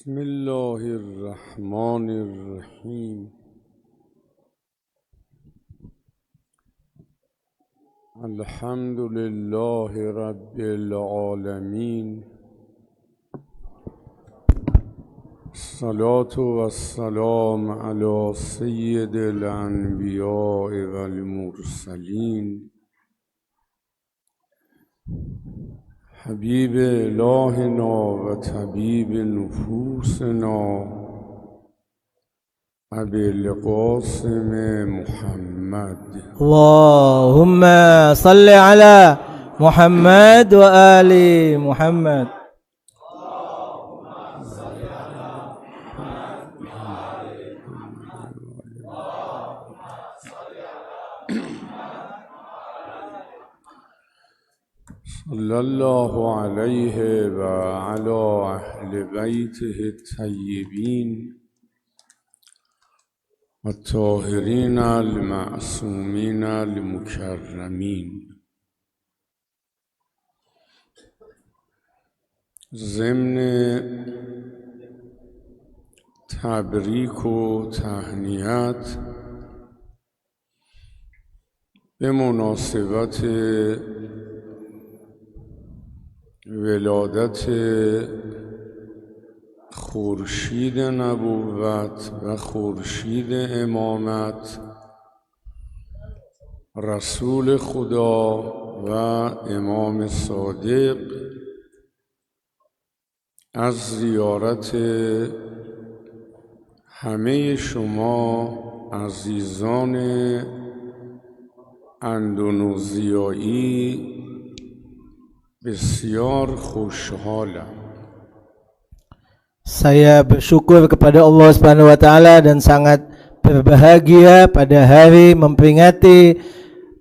بسم الله الرحمن الرحیم. الحمد لله رب العالمین. الصلاة والسلام على سید الانبیاء والمرسلین حبیب الهنا و طبیب نفوسنا ابی القاسم محمد. اللهم صل على محمد و آل محمد. صلی الله علیه و علی اهل بیته الطیبین و الطاهرین المعصومین المکرمین. ضمن تبریک و تهنیت به مناسبت ولادت خورشید نبوت و خورشید امامت رسول خدا و امام صادق از زیارت همه شما عزیزان اندونزیایی بسیار خوشحالم. Saya bersyukur kepada Allah Subhanahu wa taala dan sangat berbahagia pada hari memperingati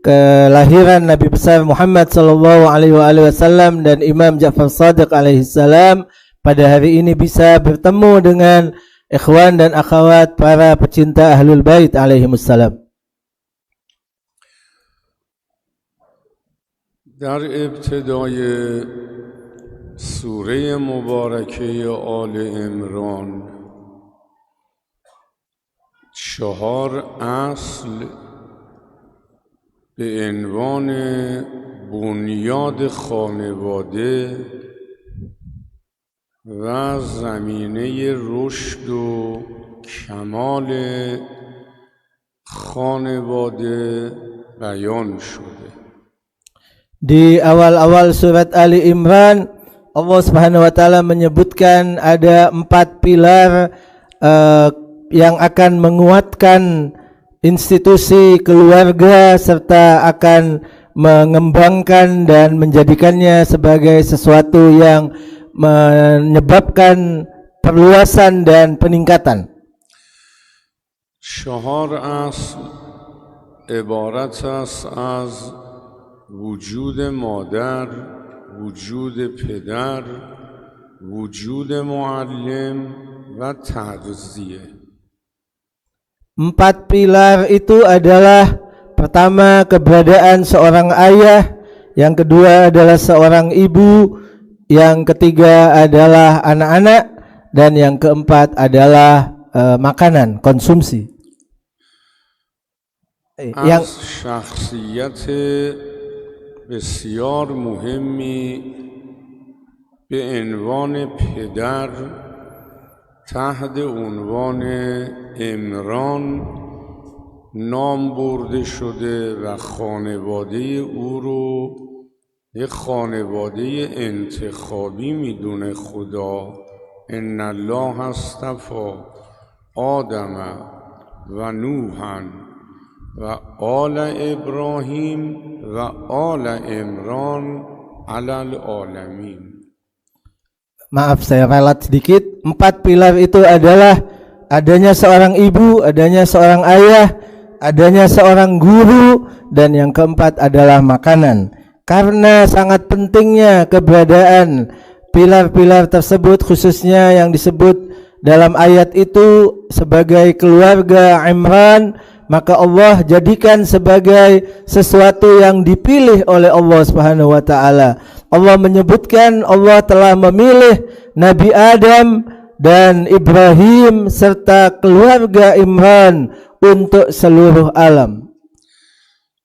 kelahiran Nabi besar Muhammad sallallahu alaihi wasallam dan Imam Ja'far Shadiq alaihi salam. Pada hari ini bisa bertemu dengan ikhwan dan akhwat para pecinta Ahlul Bait alaihi wassalam. در ابتدای سوره مبارکه آل عمران 4 اصل به عنوان بنیاد خانواده و زمینه رشد و کمال خانواده بیان شده. Di awal-awal surat Ali Imran, Allah Subhanahu wa taala menyebutkan ada 4 pilar yang akan menguatkan institusi keluarga serta akan mengembangkan dan menjadikannya sebagai sesuatu yang menyebabkan perluasan dan peningkatan. 4 اصل عبارت است از وجود مادر، وجود پدر، وجود معلم و تغذیه. 4 pilar itu adalah pertama keberadaan seorang ayah, yang kedua adalah seorang ibu, yang ketiga adalah anak-anak, dan yang keempat adalah makanan, konsumsi. Yang شخصیت بسیار مهمی به عنوان پدر تحت عنوان عمران نام برده شده و خانواده او رو یک خانواده انتخابی میدونه خدا. ان الله اصطفی آدم و نوحا و آل ابراهیم و آل عمران علی العالمین. Maaf saya ralat sedikit. 4 pilar itu adalah adanya seorang ibu, adanya seorang ayah, adanya seorang guru, dan yang keempat adalah makanan. karena sangat pentingnya keberadaan pilar-pilar tersebut, khususnya yang disebut dalam ayat itu sebagai keluarga Imran, maka Allah jadikan sebagai sesuatu yang dipilih oleh Allah Subhanahu wa taala. Allah menyebutkan Allah telah memilih Nabi Adam dan Ibrahim serta keluarga Imran untuk seluruh alam.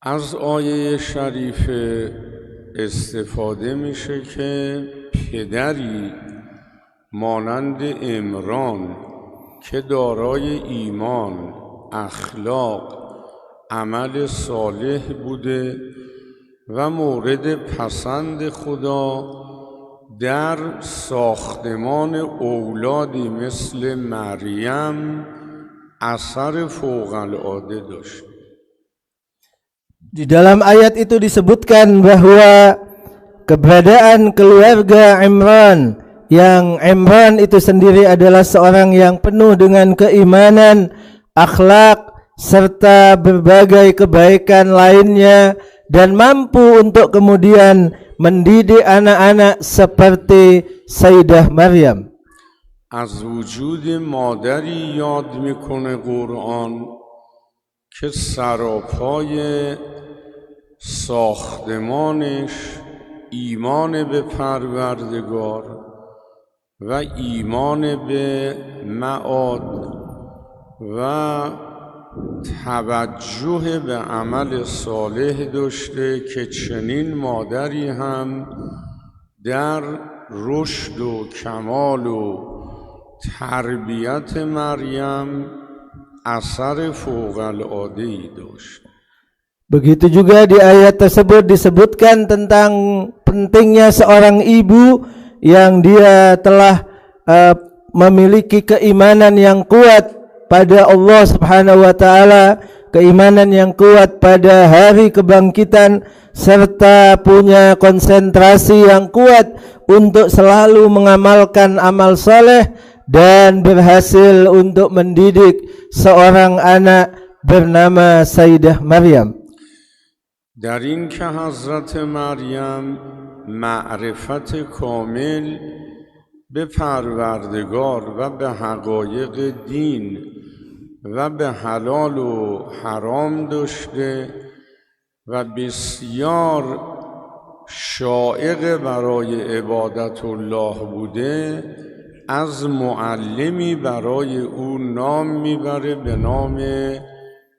از آیه شریف استفاده میشه که پدری مانند عمران که دارای ایمان، اخلاق، عمل صالح بوده و مورد پسند خدا، در ساختمان اولادی مثل مریم اثر فوق العاده داشت. Di dalam ayat itu disebutkan bahwa keberadaan keluarga Imran, yang Imran itu sendiri adalah seorang yang penuh dengan keimanan, akhlak, serta berbagai kebaikan lainnya, dan mampu untuk kemudian mendidik anak-anak seperti Sayyidah Maryam. از وجود مادری یاد میکنه قرآن که سراپای ساختمانش ایمان به پروردگار و ایمان به معاد و توجه به عمل صالح داشته که چنین مادری هم در رشد و کمال و تربیت مریم اثر فوق العاده‌ای داشت. Begitu juga di ayat tersebut disebutkan tentang pentingnya seorang ibu yang dia telah memiliki keimanan yang kuat pada Allah Subhanahu wa taala, keimanan yang kuat pada hari kebangkitan, serta punya konsentrasi yang kuat untuk selalu mengamalkan amal soleh dan berhasil untuk mendidik seorang anak bernama Sayyidah Maryam. در این که حضرت مریم معرفت کامل به پروردگار و به حقایق دین و به حلال و حرام داشته و بسیار شائق برای عبادت الله بوده، از معلمی برای او نام میبره به نام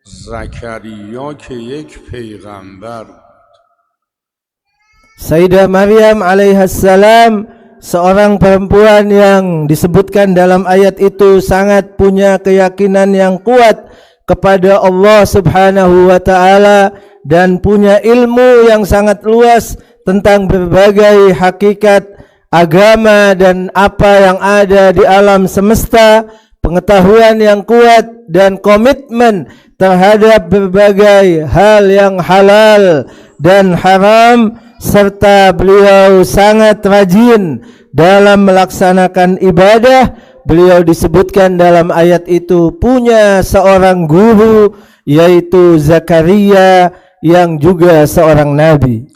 زکریا که یک پیغمبر بود. Sayyidah Maryam alaihissalam, seorang perempuan yang disebutkan dalam ayat itu sangat punya keyakinan yang kuat kepada Allah Subhanahu wa taala dan punya ilmu yang sangat luas tentang berbagai hakikat agama dan apa yang ada di alam semesta, pengetahuan yang kuat dan komitmen terhadap berbagai hal yang halal dan haram, serta beliau sangat rajin dalam melaksanakan ibadah. Beliau disebutkan dalam ayat itu punya seorang guru, yaitu Zakaria, yang juga seorang nabi.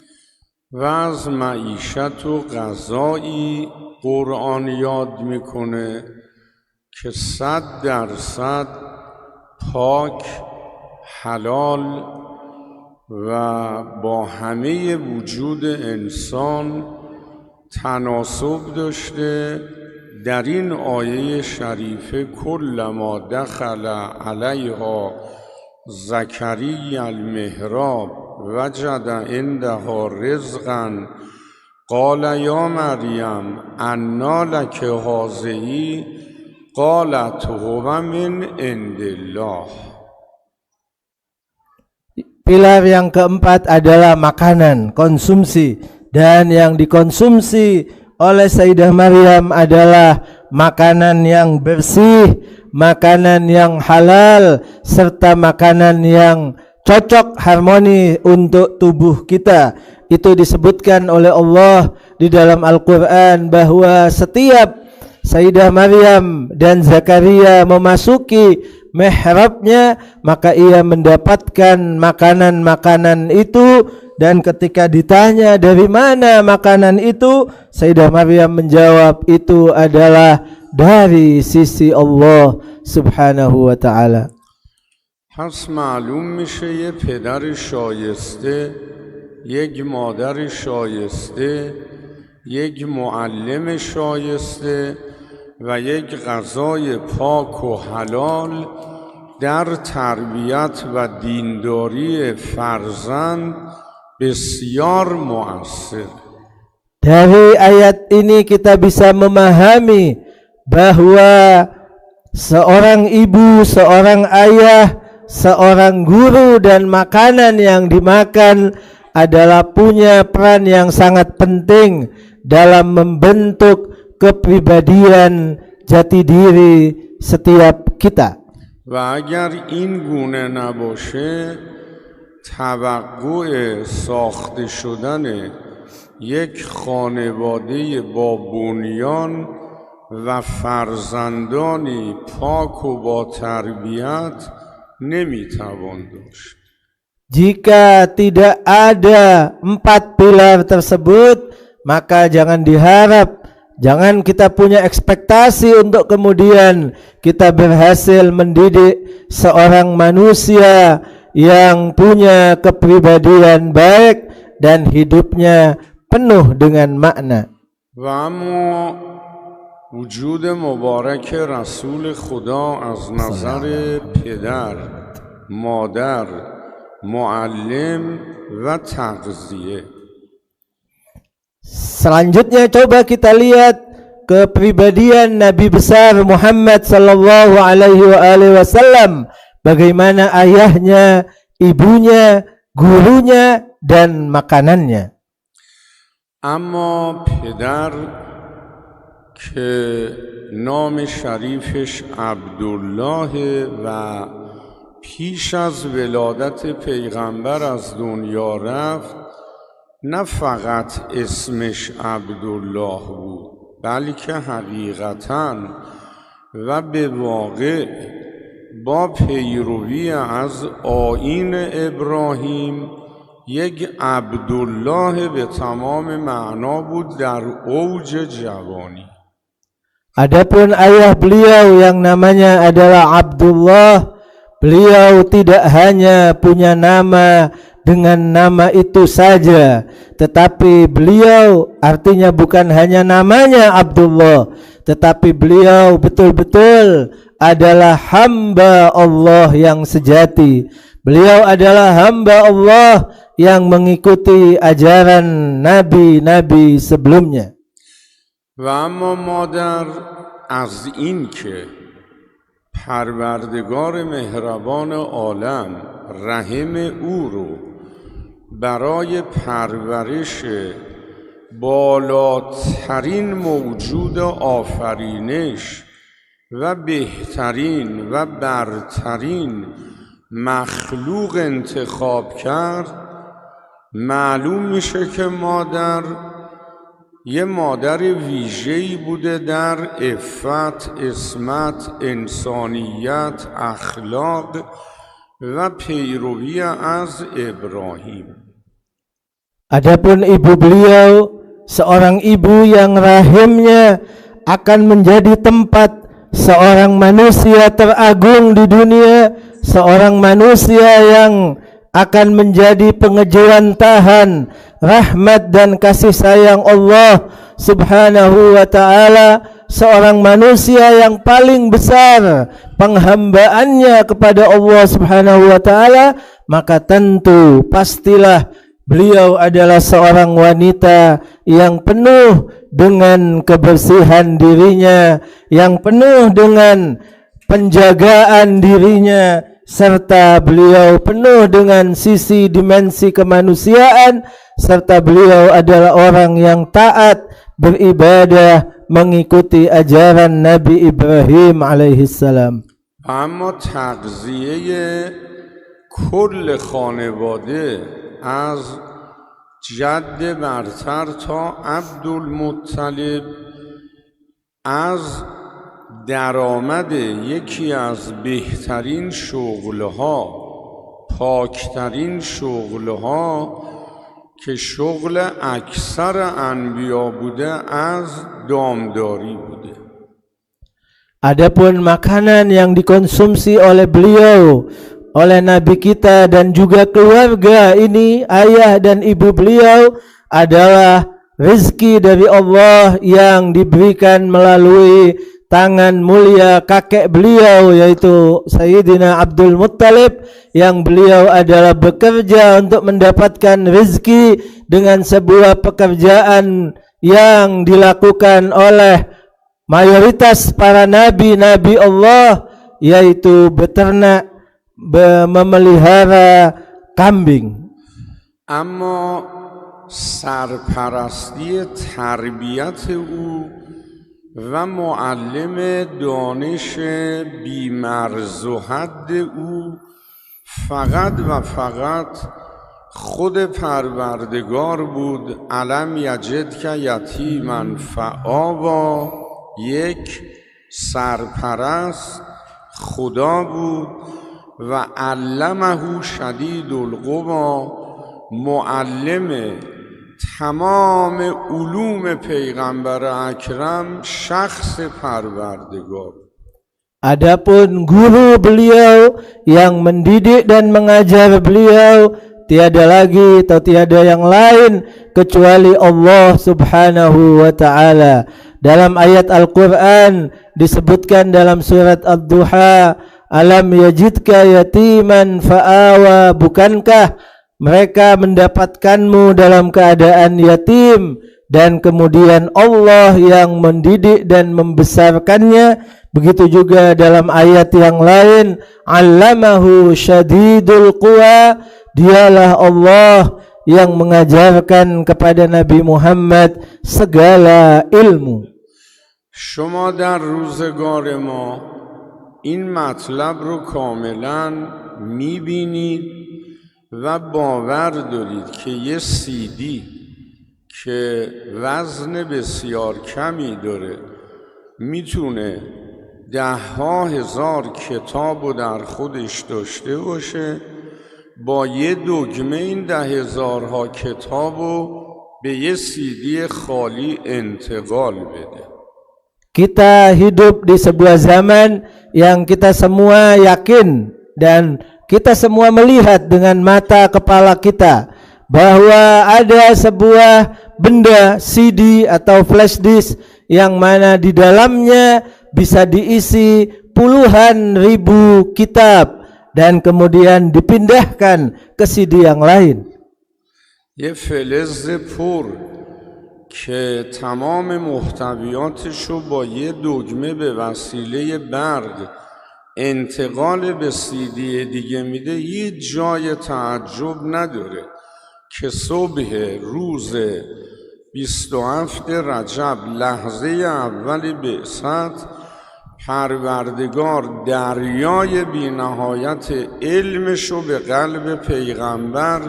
و از معیشت و غذایی قرآن یاد میکنه که 100% پاک، حلال و با همه وجود انسان تناسب داشته. در این آیه شریفه کلما دخل علیها زکریا المحراب وجد عندها رزقا قال یا مریم انا لک هذه قالت هو من عند الله. Pilar yang keempat adalah makanan, konsumsi, dan yang dikonsumsi oleh Sayyidah Maryam adalah makanan yang bersih, makanan yang halal, serta makanan yang cocok harmoni untuk tubuh kita. Itu disebutkan oleh Allah di dalam Al-Quran bahwa setiap Sayyidah Maryam dan Zakaria memasuki mihrabnya, maka ia mendapatkan makanan-makanan itu Dan ketika ditanya dari mana makanan itu, Sayyidah Maryam menjawab itu adalah dari sisi Allah subhanahu wa ta'ala. پس معلوم میشه یه پدر شایسته، یک مادر شایسته، یک معلم شایسته و یک غذای پاک و حلال در تربیت و دینداری فرزند بسیار مؤثر. Dari ayat ini kita bisa memahami bahwa seorang ibu, seorang ayah, seorang guru dan makanan yang dimakan adalah punya peran yang sangat penting dalam membentuk kepribadian jati diri setiap kita. و اگر این گونه نباشه توقع ساخته شدن یک خانواده با بنیان و فرزندانی پاک و با تربیت نمیتوان داشت. Jika tidak ada 4 pilar tersebut, maka jangan diharap, jangan kita punya ekspektasi untuk kemudian kita berhasil mendidik seorang manusia yang punya kepribadian baik dan hidupnya penuh dengan makna. و اما وجود مبارک رسول خدا از نظر پدر، مادر، معلم و تغذیه. Selanjutnya coba kita lihat kepribadian Nabi besar Muhammad sallallahu alaihi wasallam, bagaimana ayahnya, ibunya, gurunya dan makanannya. اما پدر که نام شریفش عبدالله و پیش از ولادت پیغمبر از دنیا رفت نه فقط اسمش عبدالله بود بلکه حقیقتاً و به واقع با پیروی از آیین ابراهیم یک عبدالله به تمام معنا بود در اوج جوانی. Adapun ayah beliau yang namanya adalah Abdullah, beliau tidak hanya punya nama dengan nama itu saja, tetapi beliau artinya bukan hanya namanya Abdullah, tetapi beliau betul-betul adalah hamba Allah yang sejati. Beliau adalah hamba Allah yang mengikuti ajaran nabi-nabi sebelumnya. و اما مادر از این که پروردگار مهربان عالم رحم او رو برای پرورش بالاترین موجود آفرینش و بهترین و برترین مخلوق انتخاب کرد، معلوم میشه که مادر یه مادر ویژه‌ای بوده در عفت، عصمت، انسانیت، اخلاق و پیروی از ابراهیم. Adapun ibu beliau seorang ibu yang rahimnya akan menjadi tempat seorang manusia teragung di dunia, seorang manusia yang akan menjadi pengejuan tahan rahmat dan kasih sayang Allah subhanahu wa ta'ala, seorang manusia yang paling besar penghambaannya kepada Allah subhanahu wa ta'ala, maka tentu pastilah beliau adalah seorang wanita yang penuh dengan kebersihan dirinya, yang penuh dengan penjagaan dirinya, serta beliau penuh dengan sisi dimensi kemanusiaan, serta beliau adalah orang yang taat beribadah mengikuti ajaran Nabi Ibrahim alaihissalam. اما تغذیه کل خانواده از جد برتر تا عبدالمطلب از درآمد یکی از بهترین شغلها، پاکترین شغلها که شغل اکثر انبیا budi از دامداری budi. Adapun makanan yang dikonsumsi oleh beliau, oleh Nabi kita dan juga keluarga ini, ayah dan ibu beliau adalah rezeki dari Allah yang diberikan melalui tangan mulia kakek beliau yaitu Sayyidina Abdul Muttalib, yang beliau adalah bekerja untuk mendapatkan rezeki dengan sebuah pekerjaan yang dilakukan oleh mayoritas para nabi-nabi Allah, yaitu beternak, memelihara kambing. Amma سرپرستی تربیت او و معلم دانش بیمرز و حد او فقط و فقط خود پروردگار بود. الم یجد که یتیما فآوا، یک سرپرست خدا بود. و علمه شدید القوا، معلم تمام علوم پیغمبر اکرم شخص پروردگار. Adapun guru beliau yang mendidik dan mengajar beliau tiada lagi atau tiada yang lain kecuali Allah Subhanahu wa taala. Dalam ayat Al-Qur'an disebutkan dalam surat Ad-Duha, alam yajidka yatiman fa'awa, bukankah mereka mendapatkanmu dalam keadaan yatim dan kemudian Allah yang mendidik dan membesarkannya. Begitu juga dalam ayat yang lain, allamahu syadidul quwa, dialah Allah yang mengajarkan kepada Nabi Muhammad segala ilmu. شما در روزگار ما این مطلب رو کاملا میبینید و باور دارید که یه CD که وزن بسیار کمی داره میتونه 10,000 کتاب رو در خودش داشته باشه، با یه دکمه این 10,000 کتاب رو به یه CD خالی انتقال بده. Kita hidup di sebuah zaman yang kita semua yakin dan kita semua melihat dengan mata kepala kita bahwa ada sebuah benda CD atau flash disk yang mana di dalamnya bisa diisi puluhan ribu kitab dan kemudian dipindahkan ke CD yang lain. یه فلز پر که تمام محتویاتشو با یه دکمه به وسیله برق انتقال به CD دیگه میده، یه جای تعجب نداره که صبح روز 27 رجب لحظه اول بعثت پروردگار دریای بی نهایت علمشو به قلب پیغمبر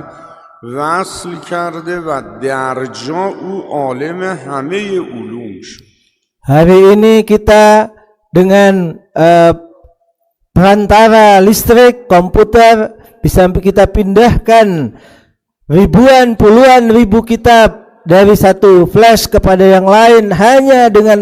وصل کرده و در جا او عالم همه علوم شد. Hari ini kita dengan perantara listrik, komputer, bisa kita pindahkan ribuan, puluhan ribu kitab dari satu flash kepada yang lain hanya dengan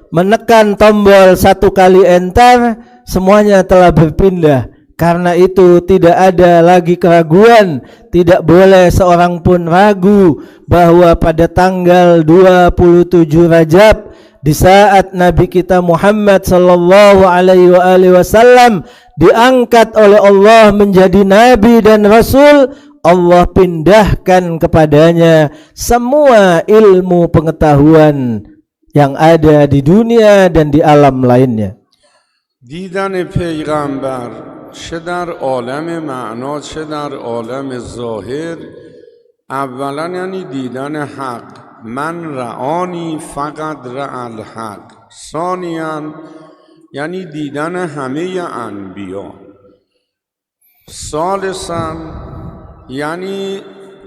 menekan tombol satu kali enter, semuanya telah berpindah. Karena itu tidak ada lagi keraguan, tidak boleh seorang pun ragu bahwa pada tanggal 27 Rajab di saat Nabi kita Muhammad sallallahu alaihi wasallam diangkat oleh Allah menjadi nabi dan rasul, Allah pindahkan kepadanya semua ilmu pengetahuan yang ada di dunia dan di alam lainnya. دیدن پیغمبر چه در عالم معنا چه در عالم ظاهر، اولا یعنی دیدن حق، من رعانی فقط رع الحق. ثانیا یعنی دیدن همه انبیا. ثالثا یعنی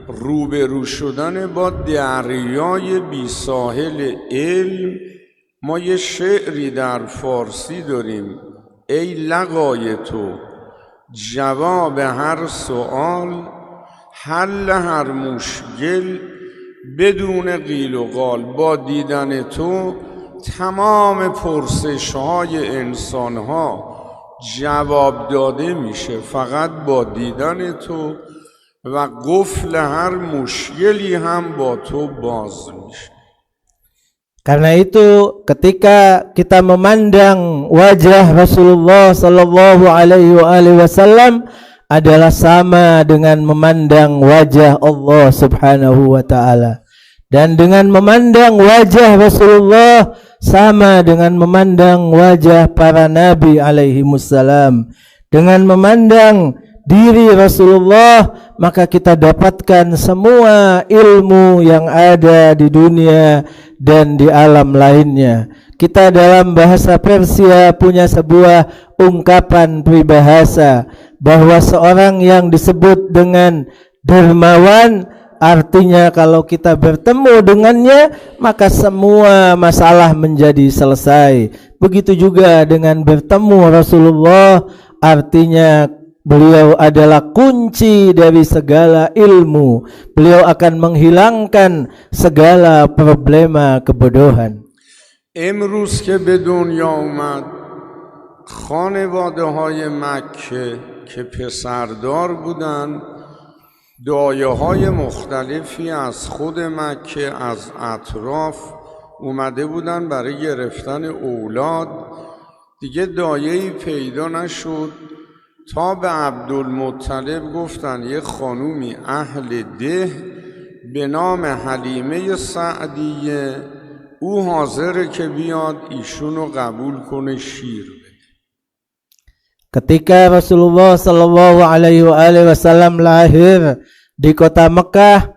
روبرو شدن با دریای بی ساحل علم. ما یه شعری در فارسی داریم، ای لقای تو جواب هر سوال حل هر مشکل بدون قیل و قال. با دیدن تو تمام پرسش های انسان ها جواب داده میشه، فقط با دیدن تو، و قفل هر مشکلی هم با تو باز میشه. Karena itu ketika kita memandang wajah Rasulullah sallallahu alaihi wasallam adalah sama dengan memandang wajah Allah Subhanahu wa taala. Dan dengan memandang wajah Rasulullah sama dengan memandang wajah para nabi alaihi wassalam. Dengan memandang diri Rasulullah maka kita dapatkan semua ilmu yang ada di dunia dan di alam lainnya. Kita dalam bahasa Persia punya sebuah ungkapan peribahasa bahwa seorang yang disebut dengan dermawan artinya kalau kita bertemu dengannya maka semua masalah menjadi selesai. Begitu juga dengan bertemu Rasulullah, artinya beliau adalah kunci dari segala ilmu. Beliau akan menghilangkan segala problema kebodohan. امروز که به دنیا اومد، خانواده های مکه که پسردار بودن، دایه های مختلفی از خود مکه، از اطراف اومده بودن برای گرفتن اولاد. دیگه دایه‌ای پیدا نشد تا به عبدالمطلب گفتن یه خانومی اهل ده به نام حلیمه سعدیه، او حاضره که بیاد ایشونو قبول کنه شیر بده. Ketika Rasulullah sallallahu alaihi wasallam lahir di kota Mekah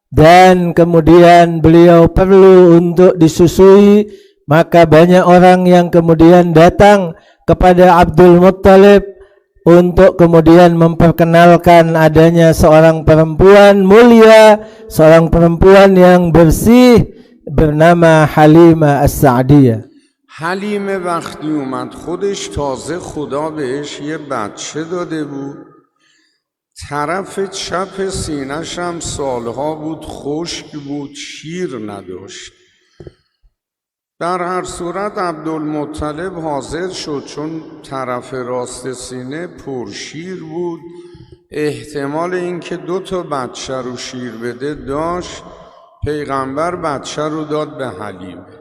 dan kemudian beliau perlu untuk disusui, maka banyak orang yang kemudian datang kepada Abdul Muttalib untuk kemudian memperkenalkan adanya seorang perempuan mulia, seorang perempuan yang bersih bernama Halimah As-Sa'diyah. حلیمه وقتی اومد خودش تازه خدا بهش یه بچه داده بود، طرف چپ سینه‌ش هم سالها بود خشک بود، شیر نداشت. در هر صورت عبدالمطلب حاضر شد، چون طرف راست سینه پرشیر بود، احتمال اینکه 2 بچه رو شیر بده داشت. پیغمبر بچه رو داد به حلیمه.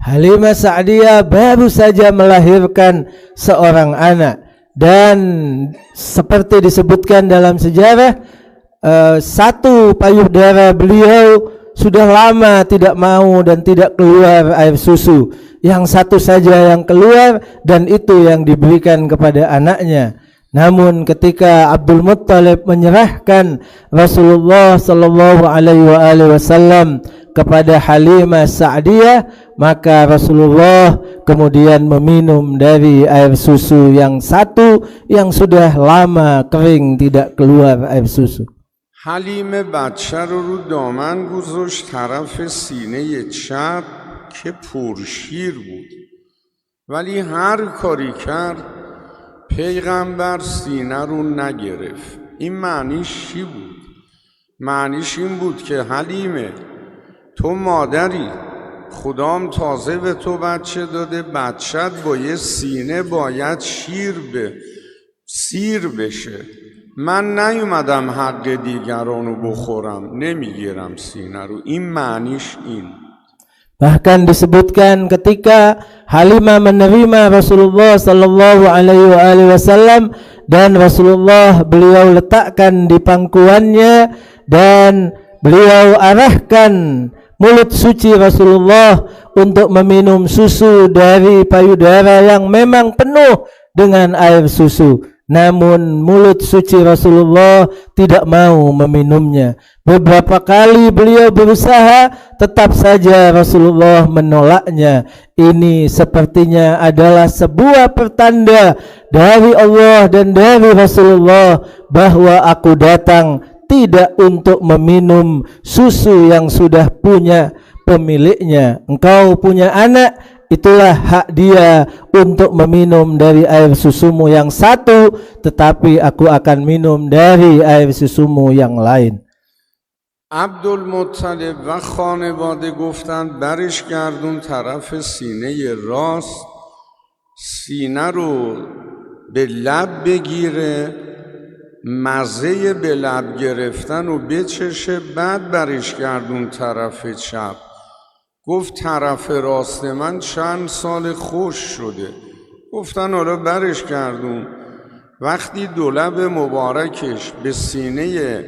Halimah Sa'diyah baru saja melahirkan seorang anak, dan seperti disebutkan dalam sejarah, satu payudara darah beliau sudah lama tidak mau dan tidak keluar air susu. Yang satu saja yang keluar dan itu yang diberikan kepada anaknya. Namun ketika Abdul Muttalib menyerahkan Rasulullah sallallahu alaihi wasallam kepada Halimah Sa'diyah, maka Rasulullah kemudian meminum dari air susu yang satu yang sudah lama kering tidak keluar air susu. حلیمه بچه رو دامن گذاشت طرف سینه چپ که پرشیر بود، ولی هر کاری کرد پیغمبر سینه رو نگرفت. این معنیش چی بود؟ معنیش این بود که حلیمه تو مادری، خدام تازه به تو بچه داده، بچت با یه سینه باید سیر بشه. من نیومدم حق دیگرانو بخورم، نمیگیرم سینه رو. این معنیش این. Bahkan disebutkan ketika Halimah menerima Rasulullah sallallahu alaihi wasallam dan Rasulullah beliau letakkan di pangkuannya dan beliau arahkan mulut suci Rasulullah untuk meminum susu dari payudara yang memang penuh dengan air susu. Namun mulut suci Rasulullah tidak mau meminumnya. Beberapa kali beliau berusaha, tetap saja Rasulullah menolaknya. Ini sepertinya adalah sebuah pertanda dari Allah dan dari Rasulullah bahwa aku datang tidak untuk meminum susu yang sudah punya pemiliknya. Engkau punya anak, itulah hak dia untuk meminum dari air susumu yang satu, tetapi aku akan minum dari air susumu yang lain. عبدالمطلب و خانواده گفتند برش گردون طرف سینه راست، سینه رو به لب بگیره، مزه به لب گرفتن و بچشه، بعد برش گردون طرف چپ. گفت طرف راست من چند سال خوش شده. گفتن حالا برش گردون. وقتی دو لب مبارکش به سینه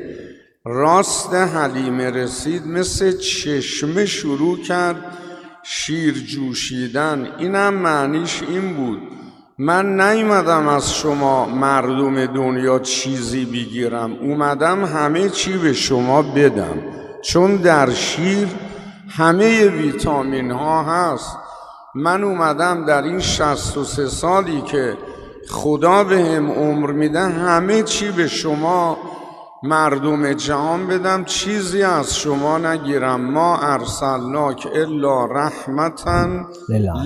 راست حلیمه رسید، مثل چشمه شروع کرد شیر جوشیدن. اینم معنیش این بود من نیومدم از شما مردم دنیا چیزی بگیرم، اومدم همه چی به شما بدم، چون در شیر همه ویتامین ها هست. من اومدم در این 63 سالی که خدا به هم عمر میده همه چی به شما مردم جهان بدم، چیزی از شما نگیرم. ما ارسلناک الا رحمتا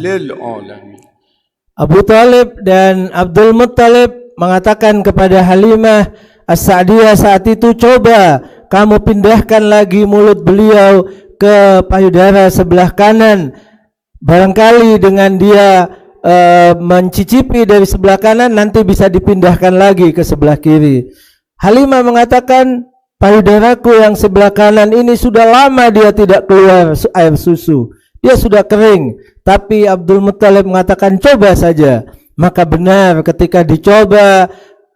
للعالمین. Abu Thalib dan Abdul Muttalib mengatakan kepada Halimah As-Sa'diyah saat itu, coba kamu pindahkan lagi mulut beliau ke payudara sebelah kanan, barangkali dengan dia mencicipi dari sebelah kanan nanti bisa dipindahkan lagi ke sebelah kiri. Halimah mengatakan, payudaraku yang sebelah kanan ini sudah lama dia tidak keluar air susu, dia sudah kering. Tapi Abdul Muttalib mengatakan coba saja. Maka benar ketika dicoba,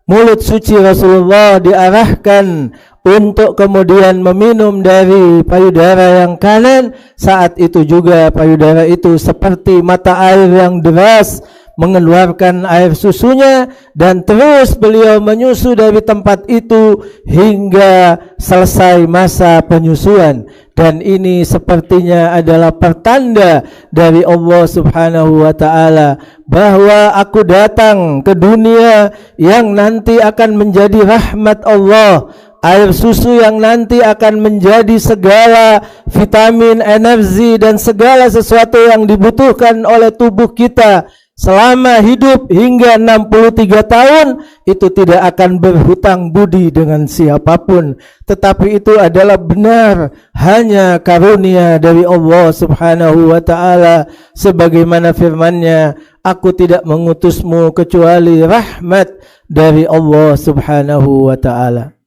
mulut suci Rasulullah diarahkan untuk kemudian meminum dari payudara yang kanan. Saat itu juga payudara itu seperti mata air yang deras mengeluarkan air susunya, dan terus beliau menyusu dari tempat itu hingga selesai masa penyusuan. Dan ini sepertinya adalah pertanda dari Allah Subhanahu wa ta'ala bahwa aku datang ke dunia yang nanti akan menjadi rahmat Allah, air susu yang nanti akan menjadi segala vitamin, energi dan segala sesuatu yang dibutuhkan oleh tubuh kita selama hidup hingga 63 tahun, itu tidak akan berhutang budi dengan siapapun, tetapi itu adalah benar hanya karunia dari Allah Subhanahu wa ta'ala, sebagaimana firman-Nya, aku tidak mengutusmu kecuali rahmat dari Allah Subhanahu wa ta'ala.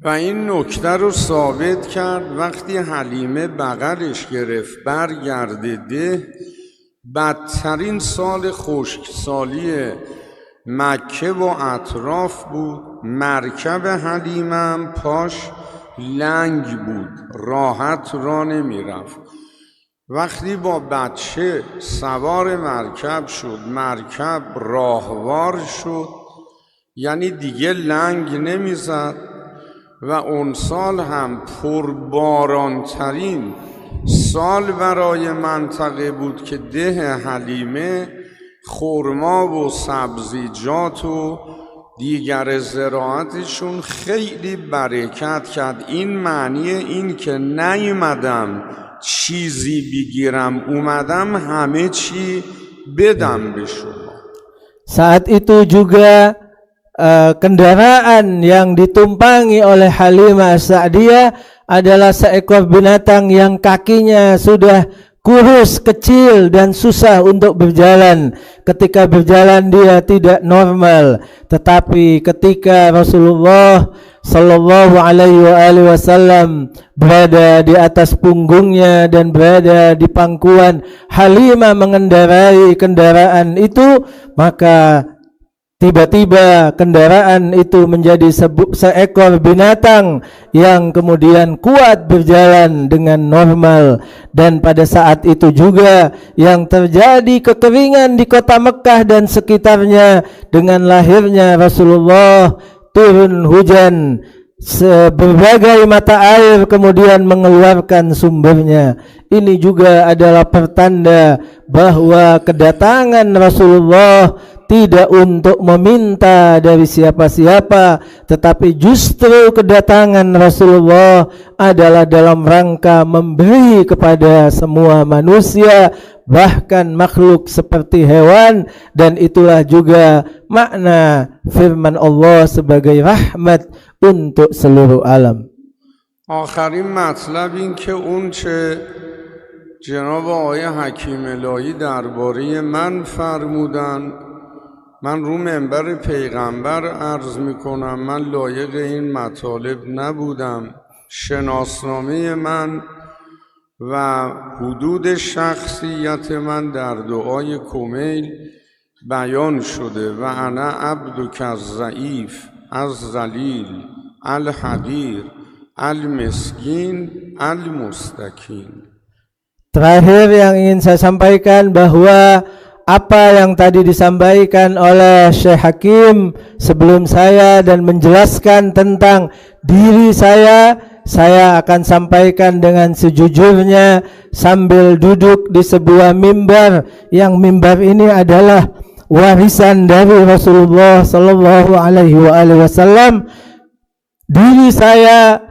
و این نکته رو ثابت کرد وقتی حلیمه بغلش گرفت برگرده ده. بدترین سال خشکسالی مکه و اطراف بود. مرکب حلیمم پاش لنگ بود، راحت را نمی رفت. وقتی با بچه سوار مرکب شد، مرکب راهوار شد، یعنی دیگه لنگ نمی زد و اون سال هم پربارانترین سال برای منطقه بود که ده حلیمه خرما و سبزیجات و دیگر زراعتشون خیلی برکت کرد. این معنی این که نیومدم چیزی بگیرم، اومدم همه چی بدم به شما. Saat itu juga kendaraan yang ditumpangi oleh Halimah As-Sa'diyah adalah seekor binatang yang kakinya sudah kurus, kecil dan susah untuk berjalan. Ketika berjalan dia tidak normal, tetapi ketika Rasulullah sallallahu alaihi wasallam berada di atas punggungnya dan berada di pangkuan Halimah mengendarai kendaraan itu, maka tiba-tiba kendaraan itu menjadi seekor binatang yang kemudian kuat berjalan dengan normal. Dan pada saat itu juga yang terjadi kekeringan di kota Mekah dan sekitarnya dengan lahirnya Rasulullah, turun hujan, berbagai mata air kemudian mengeluarkan sumbernya. Ini juga adalah pertanda bahwa kedatangan Rasulullah tidak untuk meminta dari siapa-siapa, tetapi justru kedatangan Rasulullah adalah dalam rangka memberi kepada semua manusia, bahkan makhluk seperti hewan. Dan itulah juga makna firman Allah sebagai rahmat untuk seluruh alam. آخرین مطلب این که اون چه جناب آقای حکیم الهی درباره من فرمودن، من رو منبر پیغمبر عرض میکنم، من لایق این مطالب نبودم. شناسنامه من و حدود شخصیت من در دعای کمیل بیان شده و انا عبدک الضعیف الذلیل الحقیر al-miskin al-mustakin. Terakhir yang ingin saya sampaikan bahwa apa yang tadi disampaikan oleh Syekh Hakim sebelum saya dan menjelaskan tentang diri saya akan sampaikan dengan sejujurnya sambil duduk di sebuah mimbar, yang mimbar ini adalah warisan dari Rasulullah sallallahu alaihi wasallam. Diri saya,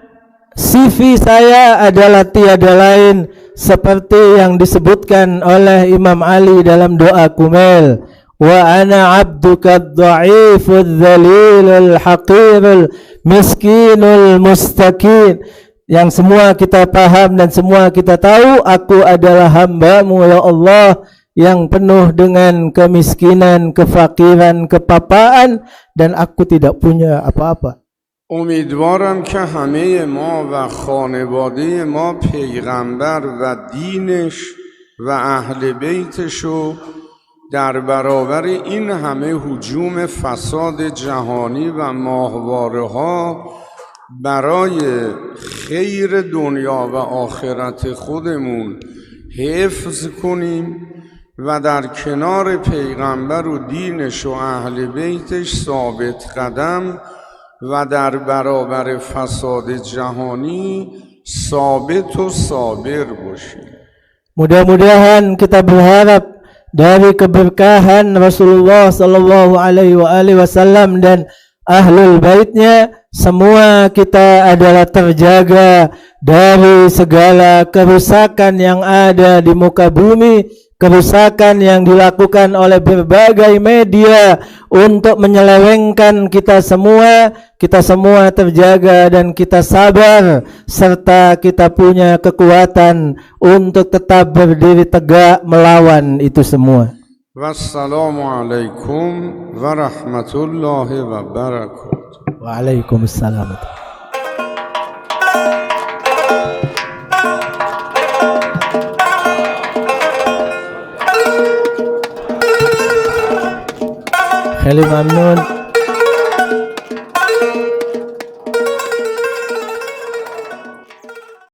CV saya adalah tiada lain seperti yang disebutkan oleh Imam Ali dalam doa Kumail, wa ana abduka ad-dha'ifudz dzalilul haqirul miskinul mustaqin, yang semua kita paham dan semua kita tahu, aku adalah hamba-Mu ya Allah yang penuh dengan kemiskinan, kefakiran, kepapaan, dan aku tidak punya apa-apa. امیدوارم که همه ما و خانواده ما پیغمبر و دینش و اهل بیتشو در برابر این همه هجوم فساد جهانی و ماهواره ها برای خیر دنیا و آخرت خودمون حفظ کنیم و در کنار پیغمبر و دینش و اهل بیتش ثابت قدم و در برابر فساد جهانی ثابت و صابر باشیم. Mudah-mudahan kita berharap dari keberkahan Rasulullah sallallahu alaihi wasallam dan ahlul baitnya, semua kita adalah terjaga dari segala kerusakan yang ada di muka bumi, kerusakan yang dilakukan oleh berbagai media untuk menyelewengkan kita semua terjaga dan kita sabar, serta kita punya kekuatan untuk tetap berdiri tegak melawan itu semua. Wassalamualaikum warahmatullahi wabarakatuh. Waalaikumsalam. Khali Mamnun.